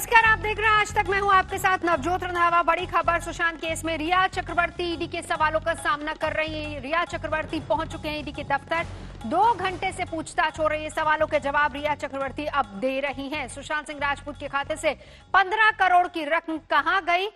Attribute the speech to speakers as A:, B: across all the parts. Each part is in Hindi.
A: नमस्कार, आप देख रहे हैं आज तक। मैं हूं आपके साथ नवजोत रंधावा। बड़ी खबर, सुशांत केस में रिया चक्रवर्ती ईडी के सवालों का सामना कर रही है। रिया चक्रवर्ती पहुंच चुके हैं ईडी के दफ्तर। 2 घंटे से पूछताछ हो रही है। सवालों के जवाब रिया चक्रवर्ती अब दे रही हैं। सुशांत सिंह राजपूत के खाते से 15 करोड़ की रकम कहां गई,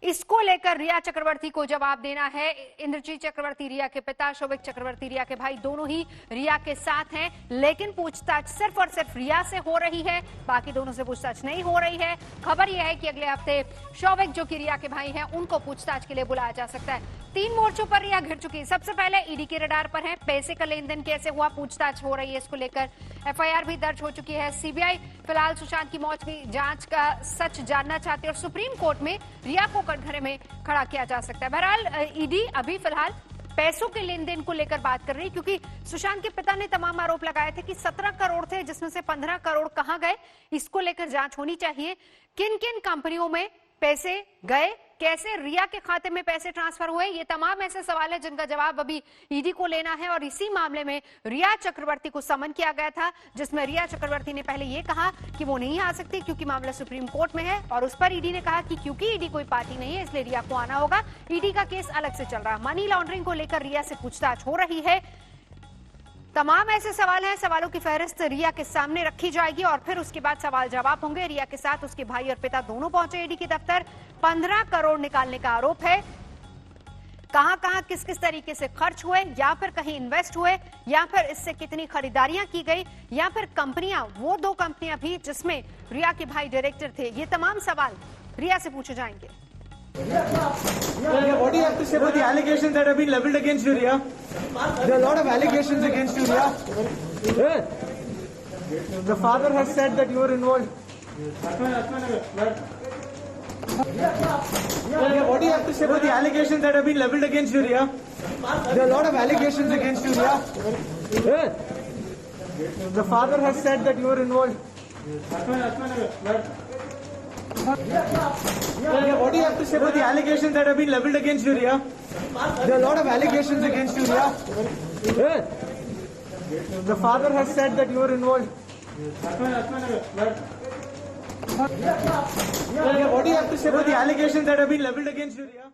A: इसको लेकर रिया चक्रवर्ती को जवाब देना है। इंद्रजीत चक्रवर्ती रिया के पिता, शोभिक चक्रवर्ती रिया के भाई, दोनों ही रिया के साथ हैं, लेकिन पूछताछ सिर्फ और सिर्फ रिया से हो रही है, बाकी दोनों से पूछताछ नहीं हो रही है। खबर यह है कि अगले हफ्ते शोभिक, जो कि रिया के भाई हैं, उनको पूछताछ के लिए बुलाया जा सकता है। 3 मोर्चों पर रिया घिर चुकी है। सबसे पहले ईडी के रडार पर है, पैसे का लेन देन कैसे हुआ, पूछताछ हो रही है। इसको लेकर एफआईआर भी दर्ज हो चुकी है। सीबीआई फिलहाल सुशांत की मौत की जांच का सच जानना चाहती है और सुप्रीम कोर्ट में रिया को कटघरे में खड़ा किया जा सकता है। बहरहाल ईडी अभी फिलहाल पैसों के लेन देन को लेकर बात कर रही है, क्योंकि सुशांत के पिता ने तमाम आरोप लगाए थे कि 17 करोड़ थे, जिसमें से 15 करोड़ कहां गए, इसको लेकर जांच होनी चाहिए। किन किन कंपनियों में पैसे गए, कैसे रिया के खाते में पैसे ट्रांसफर हुए, ये तमाम ऐसे सवाल है जिनका जवाब अभी ईडी को लेना है। और इसी मामले में रिया चक्रवर्ती को समन किया गया था, जिसमें रिया चक्रवर्ती ने पहले ये कहा कि वो नहीं आ सकती क्योंकि मामला सुप्रीम कोर्ट में है, और उस पर ईडी ने कहा कि क्योंकि ईडी कोई पार्टी नहीं है इसलिए रिया को आना होगा। ईडी का केस अलग से चल रहा है। मनी लॉन्ड्रिंग को लेकर रिया से पूछताछ हो रही है। तमाम ऐसे सवाल हैं, सवालों की फहरिस्त रिया के सामने रखी जाएगी और फिर उसके बाद सवाल जवाब होंगे। रिया के साथ उसके भाई और पिता दोनों पहुंचे ईडी के दफ्तर। 15 करोड़ निकालने का आरोप है। कहां कहां किस किस तरीके से खर्च हुए, या फिर कहीं इन्वेस्ट हुए, या फिर इससे कितनी खरीदारियां की गई, या फिर कंपनियां, वो 2 कंपनियां भी जिसमें रिया के भाई डायरेक्टर थे, ये तमाम सवाल रिया से पूछे जाएंगे।
B: What do you have to say about the allegations that have been leveled against you, Riya? There are a lot of allegations against you, Riya. The father has said that you were involved. What do you have to say about the allegations that have been leveled against you, Riya? There are a lot of allegations against you, Riya. The father has said that you were involved. What do you have to say about the allegations that have been leveled against you, Riya? There are a lot of allegations against you, Riya. The father has said that you were involved. What do you have to say about the allegations that have been leveled against you, Riya?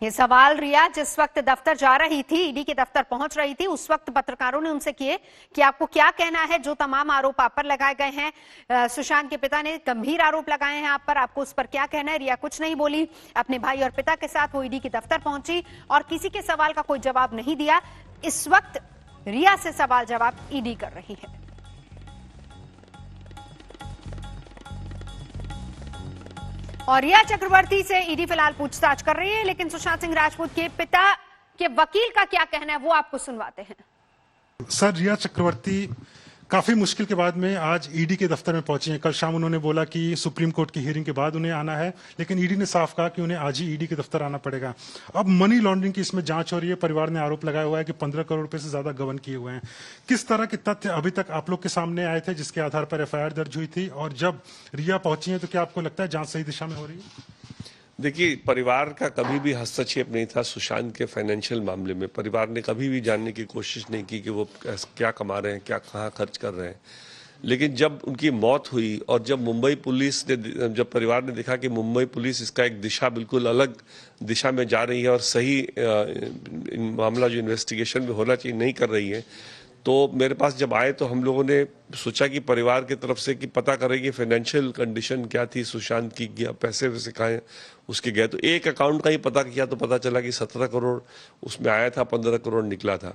A: ये सवाल रिया जिस वक्त दफ्तर जा रही थी, ईडी के दफ्तर पहुंच रही थी, उस वक्त पत्रकारों ने उनसे किए कि आपको क्या कहना है जो तमाम आरोप आप पर लगाए गए हैं। सुशांत के पिता ने गंभीर आरोप लगाए हैं आप पर, आपको उस पर क्या कहना है। रिया कुछ नहीं बोली। अपने भाई और पिता के साथ वो ईडी के दफ्तर पहुंची और किसी के सवाल का कोई जवाब नहीं दिया। इस वक्त रिया से सवाल जवाब ईडी कर रही है। और रिया चक्रवर्ती से ईडी फिलहाल पूछताछ कर रही है, लेकिन सुशांत सिंह राजपूत के पिता के वकील का क्या कहना है वो आपको सुनवाते हैं।
C: सर, रिया चक्रवर्ती काफी मुश्किल के बाद में आज ईडी के दफ्तर में पहुंची हैं। कल शाम उन्होंने बोला कि सुप्रीम कोर्ट की हियरिंग के बाद उन्हें आना है, लेकिन ईडी ने साफ कहा कि उन्हें आज ही ईडी के दफ्तर आना पड़ेगा। अब मनी लॉन्ड्रिंग की इसमें जांच हो रही है। परिवार ने आरोप लगाया हुआ है कि 15 करोड़ रुपए से ज्यादा गबन किए हुए हैं। किस तरह के तथ्य अभी तक आप लोग के सामने आए थे जिसके आधार पर एफआईआर दर्ज हुई थी, और जब रिया पहुंची है तो क्या आपको लगता है जांच सही दिशा में हो रही है?
D: देखिए, परिवार का कभी भी हस्तक्षेप नहीं था सुशांत के फाइनेंशियल मामले में। परिवार ने कभी भी जानने की कोशिश नहीं की कि वो क्या कमा रहे हैं, क्या कहाँ खर्च कर रहे हैं। लेकिन जब उनकी मौत हुई और जब मुंबई पुलिस ने, जब परिवार ने देखा कि मुंबई पुलिस इसका एक दिशा बिल्कुल अलग दिशा में जा रही है और सही मामला जो इन्वेस्टिगेशन में होना चाहिए नहीं कर रही है, तो मेरे पास जब आए तो हम लोगों ने सोचा कि परिवार की तरफ से कि पता करें कि फाइनेंशियल कंडीशन क्या थी सुशांत की, पैसे वैसे कहाँ उसके गए। तो एक अकाउंट का ही पता किया तो पता चला कि 17 करोड़ उसमें आया था, 15 करोड़ निकला था।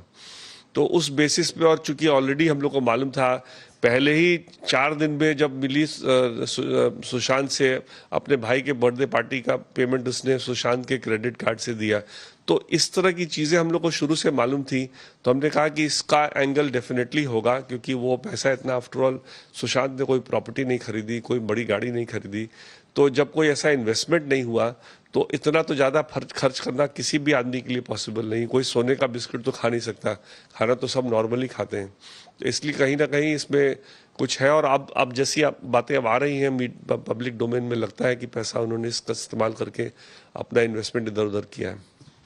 D: तो उस बेसिस पे, और चूंकि ऑलरेडी हम लोग को मालूम था पहले ही 4 दिन में जब मिली सुशांत से अपने भाई के बर्थडे पार्टी का पेमेंट उसने सुशांत के क्रेडिट कार्ड से दिया, तो इस तरह की चीज़ें हम लोग को शुरू से मालूम थी। तो हमने कहा कि इसका एंगल डेफिनेटली होगा, क्योंकि वो पैसा इतना, आफ्टर ऑल सुशांत ने कोई प्रॉपर्टी नहीं खरीदी, कोई बड़ी गाड़ी नहीं खरीदी। तो जब कोई ऐसा इन्वेस्टमेंट नहीं हुआ तो इतना तो ज़्यादा खर्च करना किसी भी आदमी के लिए पॉसिबल नहीं। कोई सोने का बिस्किट तो खा नहीं सकता, खाना तो सब नॉर्मली खाते हैं। तो इसलिए कहीं ना कहीं इसमें कुछ है। और अब जैसी बातें अब आ रही हैं पब्लिक डोमेन में, लगता है कि पैसा उन्होंने इसका इस्तेमाल करके अपना इन्वेस्टमेंट इधर उधर किया है।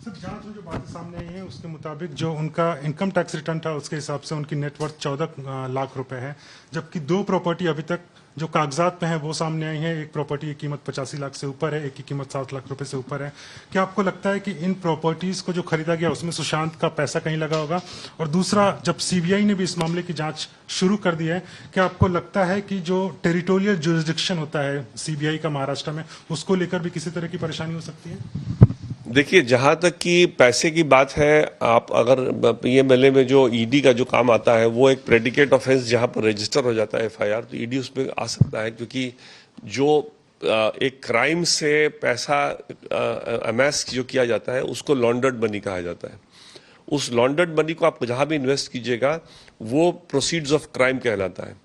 C: सर जांच में जो बातें सामने आई हैं उसके मुताबिक जो उनका इनकम टैक्स रिटर्न था उसके हिसाब से उनकी नेटवर्थ 14 लाख रुपए है, जबकि 2 प्रॉपर्टी अभी तक जो कागजात पे हैं वो सामने आई है। एक प्रॉपर्टी की कीमत 85 लाख से ऊपर है, एक की कीमत 7 लाख रुपए से ऊपर है। क्या आपको लगता है कि इन प्रॉपर्टीज को जो खरीदा गया उसमें सुशांत का पैसा कहीं लगा होगा? और दूसरा, जब सीबीआई ने भी इस मामले की जांच शुरू कर दी है, क्या आपको लगता है कि जो टेरिटोरियल जुरिस्डिक्शन होता है सीबीआई का महाराष्ट्र में, उसको लेकर भी किसी तरह की परेशानी हो सकती है?
D: देखिए, जहां तक कि पैसे की बात है, आप अगर ये मेले में जो ईडी का जो काम आता है वो एक प्रेडिकेट ऑफेंस जहां पर रजिस्टर हो जाता है एफआईआर, तो ईडी उसमें आ सकता है, क्योंकि जो एक क्राइम से पैसा अमेस जो किया जाता है उसको लॉन्डर्ड मनी कहा जाता है। उस लॉन्डर्ड मनी को आप जहां भी इन्वेस्ट कीजिएगा वो प्रोसीड्स ऑफ क्राइम कहलाता है।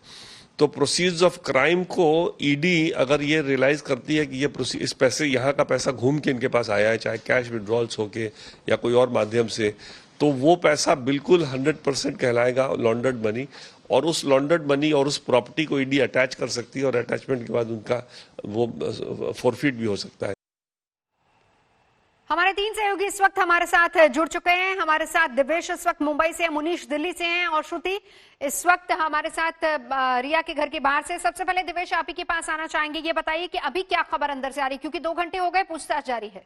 D: तो प्रोसीड्स ऑफ क्राइम को ईडी अगर ये रियलाइज करती है कि ये इस पैसे, यहाँ का पैसा घूम के इनके पास आया है, चाहे कैश विड्रॉल्स होके या कोई और माध्यम से, तो वो पैसा बिल्कुल 100% कहलाएगा लॉन्डर्ड मनी, और उस लॉन्डर्ड मनी और उस प्रॉपर्टी को ईडी अटैच कर सकती है, और अटैचमेंट के बाद उनका वो फॉरफिट भी हो सकता है।
A: हमारे 3 सहयोगी इस वक्त हमारे साथ जुड़ चुके हैं। हमारे साथ दिवेश इस वक्त मुंबई से, मुनीश दिल्ली से हैं, और श्रुति इस वक्त हमारे साथ रिया के घर के बाहर से। सबसे पहले दिवेश, आप ही के पास आना चाहेंगे, ये बताइए कि अभी क्या खबर अंदर से आ रही है, क्योंकि 2 घंटे हो गए, पूछताछ जारी है।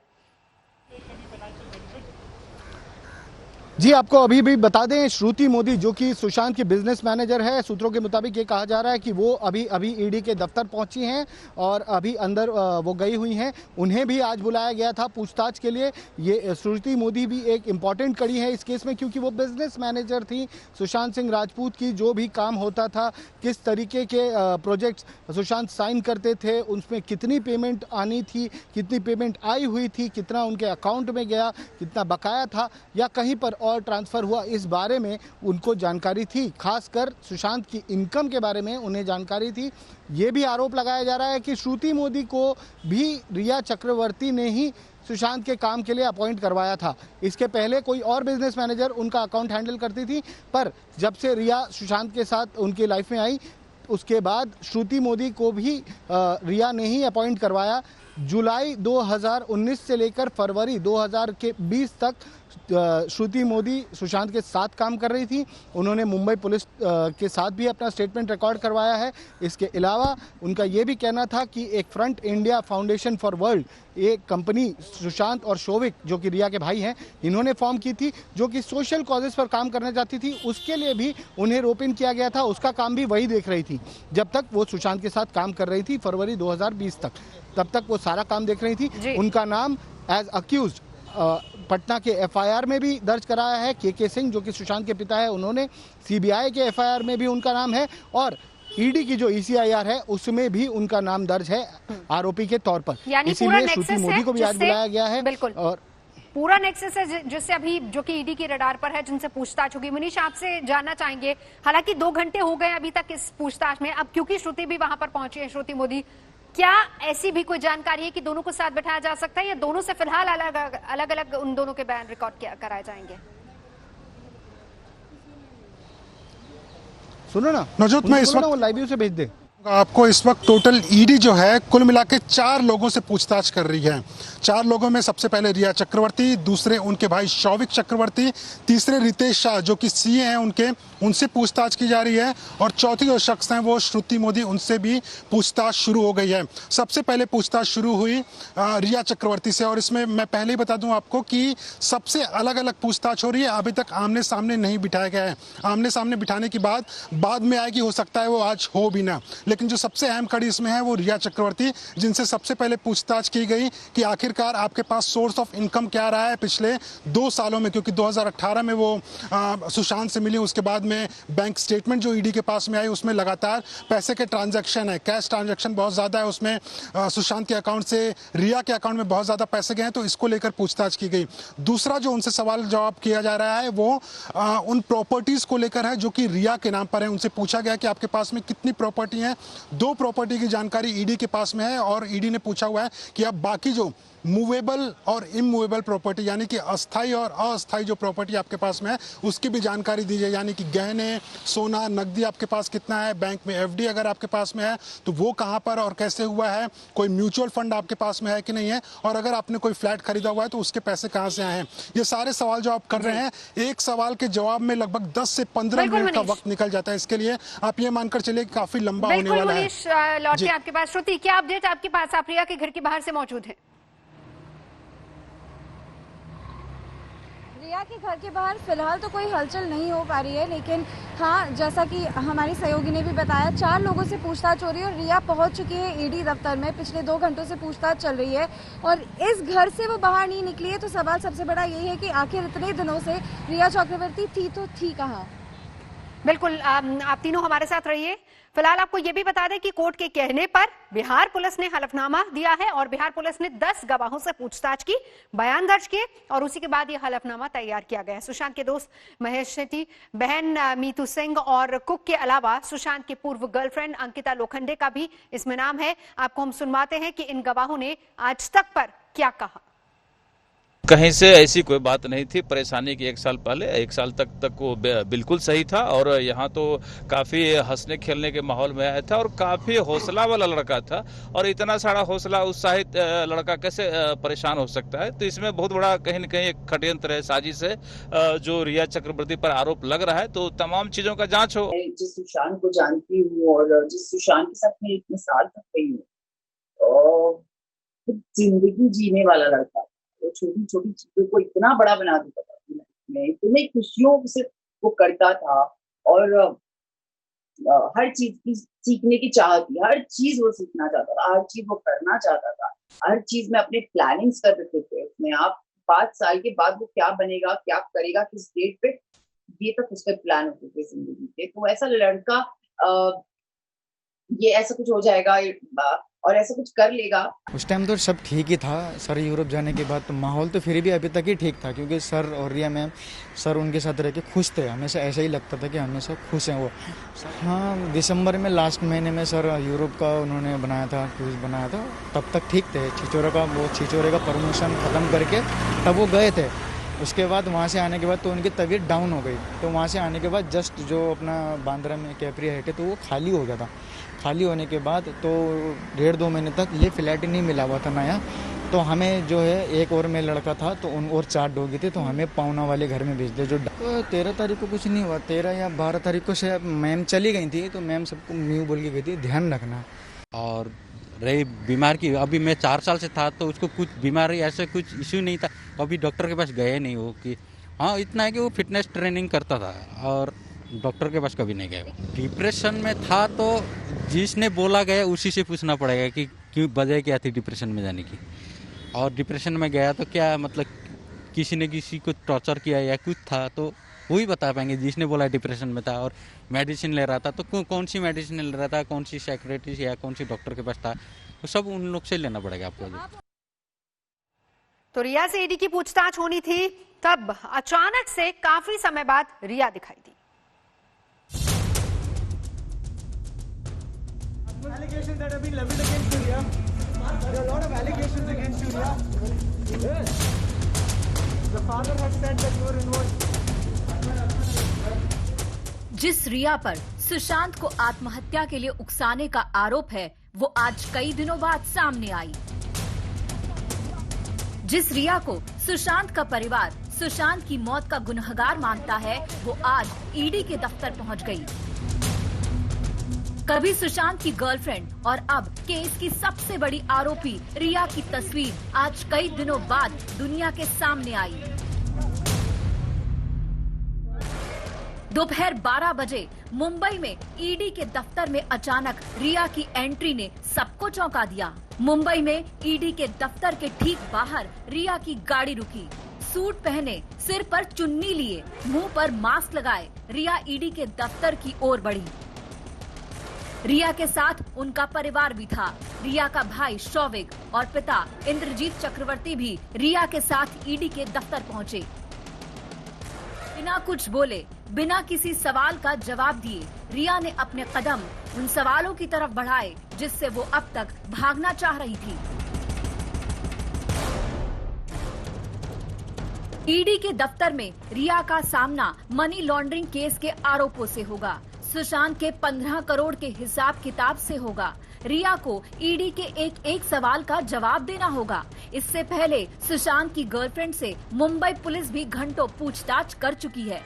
E: जी, आपको अभी भी बता दें, श्रुति मोदी जो कि सुशांत की बिजनेस मैनेजर है, सूत्रों के मुताबिक ये कहा जा रहा है कि वो अभी ईडी के दफ्तर पहुंची हैं और अभी अंदर वो गई हुई हैं। उन्हें भी आज बुलाया गया था पूछताछ के लिए। ये श्रुति मोदी भी एक इम्पॉर्टेंट कड़ी है इस केस में, क्योंकि वो बिजनेस मैनेजर थी सुशांत सिंह राजपूत की। जो भी काम होता था, किस तरीके के प्रोजेक्ट्स सुशांत साइन करते थे, उसमें कितनी पेमेंट आनी थी, कितनी पेमेंट आई हुई थी, कितना उनके अकाउंट में गया, कितना बकाया था या कहीं पर और ट्रांसफर हुआ, इस बारे में उनको जानकारी थी। खासकर सुशांत की इनकम के बारे में उन्हें जानकारी थी। ये भी आरोप लगाया जा रहा है कि श्रुति मोदी को भी रिया चक्रवर्ती ने ही सुशांत के काम के लिए अपॉइंट करवाया था। इसके पहले कोई और बिजनेस मैनेजर उनका अकाउंट हैंडल करती थी, पर जब से रिया सुशांत के साथ उनकी लाइफ में आई, उसके बाद श्रुति मोदी को भी रिया ने ही अपॉइंट करवाया। जुलाई 2019 से लेकर फरवरी 2020 तक श्रुति मोदी सुशांत के साथ काम कर रही थी। उन्होंने मुंबई पुलिस के साथ भी अपना स्टेटमेंट रिकॉर्ड करवाया है। इसके अलावा उनका ये भी कहना था कि एक front India foundation for world, एक कंपनी सुशांत और शोविक जो कि रिया के भाई हैं, इन्होंने फॉर्म की थी, जो कि सोशल कॉजेस पर काम करना चाहती थी। उसके लिए भी उन्हें रोप इन किया गया था। उसका काम भी वही देख रही थी जब तक वो सुशांत के साथ काम कर रही थी, फरवरी 2020 तक। तब तक वो सारा काम देख रही थी। उनका नाम एज अक्यूज्ड पटना के एफआईआर में भी दर्ज कराया है। के सिंह जो कि सुशांत के पिता है, उन्होंने सीबीआई के एफआईआर में भी उनका नाम है, और ईडी की जो ईसीआईआर है उसमें भी उनका नाम दर्ज है आरोपी के तौर पर। इसीलिए श्रुति मोदी को भी आज बुलाया गया है।
A: बिल्कुल, और पूरा नेक्सस है जिससे अभी जो कि ईडी की रडार पर है, जिनसे पूछताछ होगी। मनीष, आपसे जानना चाहेंगे, हालांकि 2 घंटे हो गए अभी तक इस पूछताछ में, अब क्योंकि श्रुति भी वहां पर पहुंची है, श्रुति मोदी, क्या ऐसी भी कोई जानकारी है कि दोनों को साथ बैठाया जा सकता है, या दोनों से फिलहाल अलग अलग उन दोनों के बयान रिकॉर्ड कराए जाएंगे?
E: सुनो ना
C: नवजोत, मैं इस वक्त
E: लाइव व्यू से भेज दे
C: आपको। इस वक्त टोटल ईडी जो है कुल मिला के 4 लोगों से पूछताछ कर रही है। 4 लोगों में सबसे पहले रिया चक्रवर्ती, दूसरे उनके भाई शौविक चक्रवर्ती, तीसरे रितेश शाह जो कि सीए हैं उनसे पूछताछ की जा रही है, और चौथी जो शख्स हैं वो श्रुति मोदी, उनसे भी पूछताछ शुरू हो गई है। सबसे पहले पूछताछ शुरू हुई रिया चक्रवर्ती से, और इसमें मैं पहले ही बता दूं आपको कि सबसे अलग अलग पूछताछ हो रही है। अभी तक आमने सामने नहीं बिठाया गया है। आमने सामने बिठाने की बात बाद में आएगी, हो सकता है वो आज हो भी ना। लेकिन जो सबसे अहम कड़ी इसमें है वो रिया चक्रवर्ती, जिनसे सबसे पहले पूछताछ की गई कि आखिरकार आपके पास सोर्स ऑफ इनकम क्या रहा है पिछले 2 सालों में, क्योंकि 2018 में वो सुशांत से मिली। उसके बाद में बैंक स्टेटमेंट जो ईडी के पास में आई उसमें लगातार पैसे के ट्रांजैक्शन है, कैश ट्रांजैक्शन बहुत ज्यादा है उसमें। सुशांत के अकाउंट से रिया के अकाउंट में बहुत ज्यादा पैसे गए हैं, तो इसको लेकर पूछताछ की गई। दूसरा जो उनसे सवाल जवाब किया जा रहा है वो उन प्रॉपर्टीज को लेकर है जो कि रिया के नाम पर है। उनसे पूछा गया कि आपके पास में कितनी प्रॉपर्टी है। 2 प्रॉपर्टी की जानकारी ईडी के पास में है, और ईडी ने पूछा हुआ है कि अब बाकी जो मूवेबल और इमूवेबल प्रॉपर्टी यानी कि अस्थाई और अस्थाई जो प्रॉपर्टी आपके पास में है उसकी भी जानकारी दीजिए, यानी कि गहने, सोना, नकदी आपके पास कितना है, बैंक में एफडी अगर आपके पास में है तो वो कहाँ पर और कैसे हुआ है, कोई म्यूचुअल फंड आपके पास में है कि नहीं है, और अगर आपने कोई फ्लैट खरीदा हुआ है तो उसके पैसे कहाँ से आए हैं। ये सारे सवाल जो आप कर रहे हैं, एक सवाल के जवाब में लगभग 10 से 15 मिनट का वक्त निकल जाता है। इसके लिए आप ये मानकर चलिए कि काफी लंबा होने वाला है।
A: लौटे आपके पास। श्रुति, क्या अपडेट आपके पास? आप रिया के घर के बाहर से मौजूद है।
F: रिया के घर के बाहर फिलहाल तो कोई हलचल नहीं हो पा रही है, लेकिन हाँ, जैसा कि हमारी सहयोगी ने भी बताया, 4 लोगों से पूछताछ हो रही है और रिया पहुंच चुकी है ईडी दफ्तर में। पिछले 2 घंटों से पूछताछ चल रही है और इस घर से वो बाहर नहीं निकली है। तो सवाल सबसे बड़ा यही है कि आखिर इतने दिनों से रिया चक्रवर्ती थी तो थी कहाँ।
A: बिल्कुल, आप तीनों हमारे साथ रहिए। फिलहाल आपको ये भी बता दें कि कोर्ट के कहने पर बिहार पुलिस ने हलफनामा दिया है और बिहार पुलिस ने 10 गवाहों से पूछताछ की, बयान दर्ज किए और उसी के बाद ये हलफनामा तैयार किया गया है। सुशांत के दोस्त महेश शेट्टी, बहन मीतू सिंह और कुक के अलावा सुशांत की पूर्व गर्लफ्रेंड अंकिता लोखंडे का भी इसमें नाम है। आपको हम सुनवाते हैं कि इन गवाहों ने आज तक पर क्या कहा।
G: कहीं से ऐसी कोई बात नहीं थी परेशानी की। 1 साल पहले, 1 साल तक वो बिल्कुल सही था और यहाँ तो काफी हंसने खेलने के माहौल में आया था और काफी हौसला वाला लड़का था। और इतना सारा हौसला उत्साहित लड़का कैसे परेशान हो सकता है? तो इसमें बहुत बड़ा कहीं न कहीं एक षड्यंत्र है, साजिश है जो रिया चक्रवर्ती पर आरोप लग रहा है। तो तमाम चीजों का जांच हो।
H: जिस सुशांत को जानती हूँ और जिस सुशांत के साथ मैं इतने साल तक रही हूँ, जिंदगी जीने वाला लड़का, वो छोटी छोटी चीजों को इतना बड़ा बना देता था में, इतनी खुशियों से वो करता था और हर चीज की सीखने की चाह थी, हर चीज वो सीखना चाहता था, हर चीज वो करना चाहता था, हर चीज में अपने प्लानिंग्स कर रखे थे उसमें। आप 5 साल के बाद वो क्या बनेगा, क्या करेगा, किस डेट पे, ये तक उसके प्लान होते थे जिंदगी के। तो ऐसा लड़का ये ऐसा कुछ हो जाएगा और ऐसा कुछ कर लेगा।
E: उस टाइम तो सब ठीक ही था सर। यूरोप जाने के बाद तो माहौल तो फिर भी अभी तक ही ठीक था, क्योंकि सर और रिया मैम, सर उनके साथ रह के खुश थे। हमेशा ऐसा ही लगता था कि हमेशा खुश हैं वो। हाँ, दिसंबर में लास्ट महीने में सर यूरोप का उन्होंने बनाया था, क्रूज बनाया था, तब तक ठीक थे। छिछोरे का परमिशन ख़त्म करके तब वो गए थे। उसके बाद वहाँ से आने के बाद तो उनकी तबीयत डाउन हो गई। तो वहाँ से आने के बाद जस्ट जो अपना बांद्रा में कैप्रिया है तो वो खाली हो गया था। खाली होने के बाद तो 1.5-2 महीने तक ये फ्लैट ही नहीं मिला हुआ था नया। तो हमें जो है एक और में लड़का था तो उन और 4 डॉगी थे, तो हमें पाउना वाले घर में भेज दिया। जो 13 तारीख को कुछ नहीं हुआ, 13 या 12 तारीख को से मैम चली गई थी, तो मैम सबको न्यू बोल के गई थी ध्यान रखना।
I: और रही बीमार की, अभी मैं 4 साल से था तो उसको कुछ बीमारी ऐसे कुछ इश्यू नहीं था, कभी डॉक्टर के पास गए नहीं वो। कि हाँ, इतना है कि वो फिटनेस ट्रेनिंग करता था और डॉक्टर के पास कभी नहीं गए। डिप्रेशन में था तो जिसने बोला गया उसी से पूछना पड़ेगा कि क्यों, वजह क्या थी डिप्रेशन में जाने की। और डिप्रेशन में गया तो क्या मतलब किसी ने किसी को टॉर्चर किया या कुछ था, तो वही बता पाएंगे जिसने बोला डिप्रेशन में था। और मेडिसिन ले रहा था तो कौन सी मेडिसिन ले रहा था, कौन सी साइकियाट्रिस्ट या कौन सी डॉक्टर के पास था, तो सब उन लोग से लेना पड़ेगा आपको।
A: तो रिया से ईडी की पूछताछ होनी थी, तब अचानक से काफी समय बाद रिया दिखाई दी।
B: Allegations that have been leveled against you, Riya. There are a lot of allegations against you, Riya. Yes. The father has said that you were involved.
J: जिस रिया पर सुशांत को आत्महत्या के लिए उकसाने का आरोप है, वो आज कई दिनों बाद सामने आई। जिस रिया को सुशांत का परिवार सुशांत की मौत का गुनहगार मानता है, वो आज ईडी के दफ्तर पहुंच गई। कभी सुशांत की गर्लफ्रेंड और अब केस की सबसे बड़ी आरोपी रिया की तस्वीर आज कई दिनों बाद दुनिया के सामने आई। दोपहर 12 बजे मुंबई में ईडी के दफ्तर में अचानक रिया की एंट्री ने सबको चौंका दिया। मुंबई में ईडी के दफ्तर के ठीक बाहर रिया की गाड़ी रुकी। सूट पहने, सिर पर चुन्नी लिए, मुंह पर मास्क लगाए रिया ईडी के दफ्तर की ओर बढ़ी। रिया के साथ उनका परिवार भी था। रिया का भाई शौविक और पिता इंद्रजीत चक्रवर्ती भी रिया के साथ ईडी के दफ्तर पहुंचे। बिना कुछ बोले, बिना किसी सवाल का जवाब दिए, रिया ने अपने कदम उन सवालों की तरफ बढ़ाए जिससे वो अब तक भागना चाह रही थी। ईडी के दफ्तर में रिया का सामना मनी लॉन्ड्रिंग केस के आरोपों से होगा। सुशांत के 15 करोड़ के हिसाब किताब से होगा। रिया को ईडी के एक सवाल का जवाब देना होगा। इससे पहले सुशांत की गर्लफ्रेंड से मुंबई पुलिस भी घंटों पूछताछ कर चुकी है।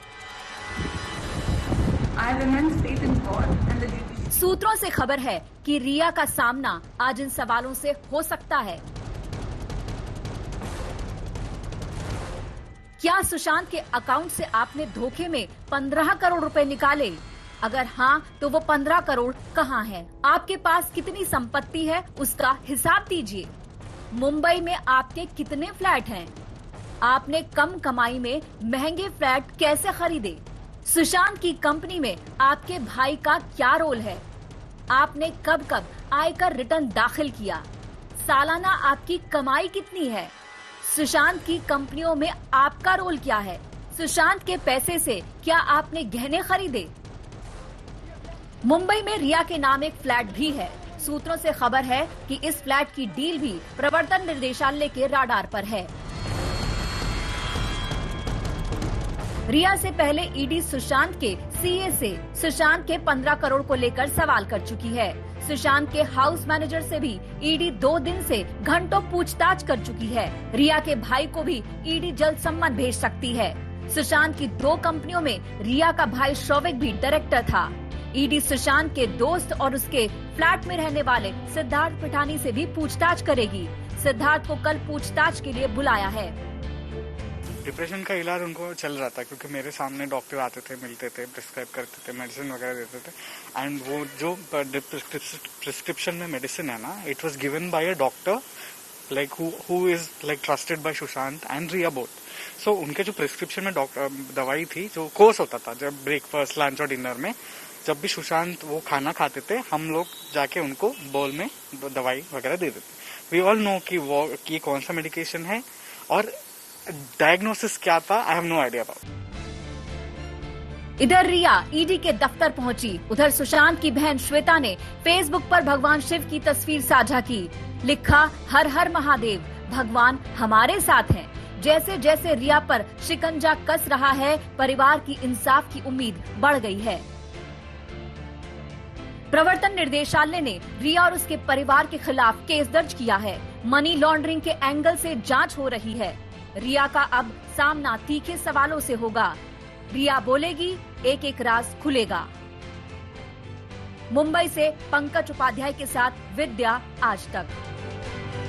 J: सूत्रों से खबर है कि रिया का सामना आज इन सवालों से हो सकता है। क्या सुशांत के अकाउंट से आपने धोखे में 15 करोड़ रुपए निकाले? अगर हाँ, तो वो 15 करोड़ कहाँ है? आपके पास कितनी संपत्ति है, उसका हिसाब दीजिए। मुंबई में आपके कितने फ्लैट हैं? आपने कम कमाई में महंगे फ्लैट कैसे खरीदे? सुशांत की कंपनी में आपके भाई का क्या रोल है? आपने कब कब आयकर रिटर्न दाखिल किया? सालाना आपकी कमाई कितनी है? सुशांत की कंपनियों में आपका रोल क्या है? सुशांत के पैसे से क्या आपने गहने खरीदे? मुंबई में रिया के नाम एक फ्लैट भी है। सूत्रों से खबर है कि इस फ्लैट की डील भी प्रवर्तन निदेशालय के राडार पर है। रिया से पहले ईडी सुशांत के सीए से सुशांत के 15 करोड़ को लेकर सवाल कर चुकी है। सुशांत के हाउस मैनेजर से भी ईडी 2 दिन से घंटों पूछताछ कर चुकी है। रिया के भाई को भी ईडी जल्द सम्मन भेज सकती है। सुशांत की 2 कंपनियों में रिया का भाई शौविक भी डायरेक्टर था। ईडी सुशांत के दोस्त और उसके फ्लैट में रहने वाले सिद्धार्थ पिठानी से भी पूछताछ करेगी। सिद्धार्थ को कल पूछताछ के लिए बुलाया है।
K: डिप्रेशन का इलाज उनको चल रहा था, क्योंकि मेरे सामने डॉक्टर आते थे, मिलते थे, प्रिस्क्राइब करते थे, मेडिसिन वगैरह देते थे। एंड वो जो प्रिस्क्रिप्शन में मेडिसिन है ना, it was given by a doctor like who is like trusted by Sushant and Rhea both. So उनके जो प्रिस्क्रिप्शन में दवाई थी, जो कोर्स होता था, जब ब्रेकफास्ट, लंच और डिनर में जब भी सुशांत वो खाना खाते थे, हम लोग जाके उनको बोल में दवाई वगैरह दे देते। वी ऑल नो कि कौन सा मेडिकेशन है और डायग्नोसिस क्या था, I have no idea about.
J: इधर रिया ईडी के दफ्तर पहुंची, उधर सुशांत की बहन श्वेता ने फेसबुक पर भगवान शिव की तस्वीर साझा की। लिखा, हर हर महादेव, भगवान हमारे साथ हैं। जैसे जैसे रिया पर शिकंजा कस रहा है, परिवार की इंसाफ की उम्मीद बढ़ गई है। प्रवर्तन निर्देशालय ने रिया और उसके परिवार के खिलाफ केस दर्ज किया है। मनी लॉन्ड्रिंग के एंगल से जांच हो रही है। रिया का अब सामना तीखे सवालों से होगा। रिया बोलेगी, एक एक राज खुलेगा। मुंबई से पंकज उपाध्याय के साथ विद्या, आज तक।